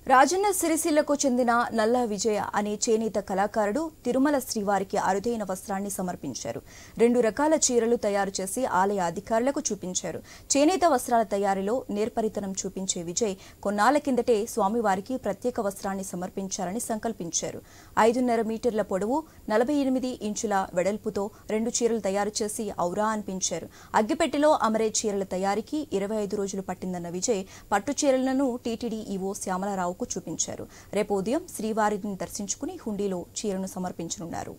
రాజన్న సిరిసిల్లకు చెందిన నల్ల విజయ అనే చేనేత కళాకారుడు తిరుమల శ్రీవారికి అరుదైన వస్త్రాన్ని సమర్పించారు. 2 రకాల చీరలు తయారు చేసి ఆలయ అధికారులకు చూపించారు. చేనేత వస్త్రాల తయారీలో నేర్పరితనం చూపించే విజయ్ కొన్నాళ్ల కిందటే స్వామివారికి ప్రత్యేక వస్త్రాన్ని సమర్పించాలని సంకల్పించారు. 5.5 మీటర్ల పొడవు 48 ఇంచుల వెడల్పుతో 2 చీరలు తయారు చేసి ఔరా అనిపించారు. అగ్గిపెట్టెలో అమరే చీరల తయారీకి 25 రోజులు పట్టిందన్న విజయ్ పట్టు చీరలను టీటీడీ ఈవో శ్యామలరావు చూపించారు. రేపు ఉదయం శ్రీవారిని దర్శించుకుని హుండీలో చీరను సమర్పించనున్నారు.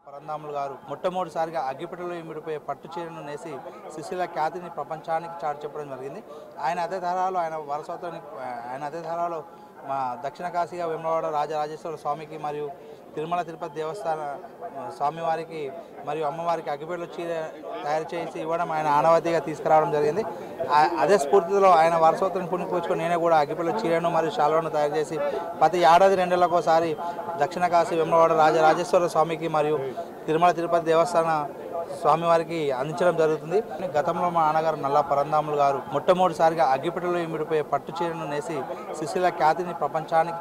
పరంధాములు గారు మొట్టమొదటిసారిగా అగ్గిపెట్టెలో ఇమిడిపోయే పట్టు చీరను నేసి సిరిసిల్ల ఖ్యాతిని ప్రపంచానికి చాటి చెప్పడం జరిగింది. ఆయన అదే తరాలో మా దక్షిణ కాశీగా వేములవాడ రాజరాజేశ్వర స్వామికి మరియు తిరుమల తిరుపతి దేవస్థాన స్వామివారికి మరియు అమ్మవారికి అగ్గిపెట్టెలో చీర తయారు చేసి ఇవ్వడం ఆయన ఆనవాయితీగా తీసుకురావడం జరిగింది. అదే స్ఫూర్తిలో ఆయన వారసత్వాన్ని పుణికిపుచ్చుకొని నేనే కూడా అగ్గిపెట్టెలో చీరను మరియు శాలువాను తయారు చేసి ప్రతి ఏడాది 2 నెలలకోసారి దక్షిణ కాశీ వేములవాడ రాజరాజేశ్వర స్వామికి మరియు తిరుమల తిరుపతి దేవస్థాన స్వామివారికి అందించడం జరుగుతుంది. గతంలో మా నాన్నగారు నల్ల పరంధాములు గారు మొట్టమొదటిసారిగా అగ్గిపెట్టెలో ఇమిడిపోయే పట్టు చీరను నేసి సిరిసిల్ల ఖ్యాతిని ప్రపంచానికి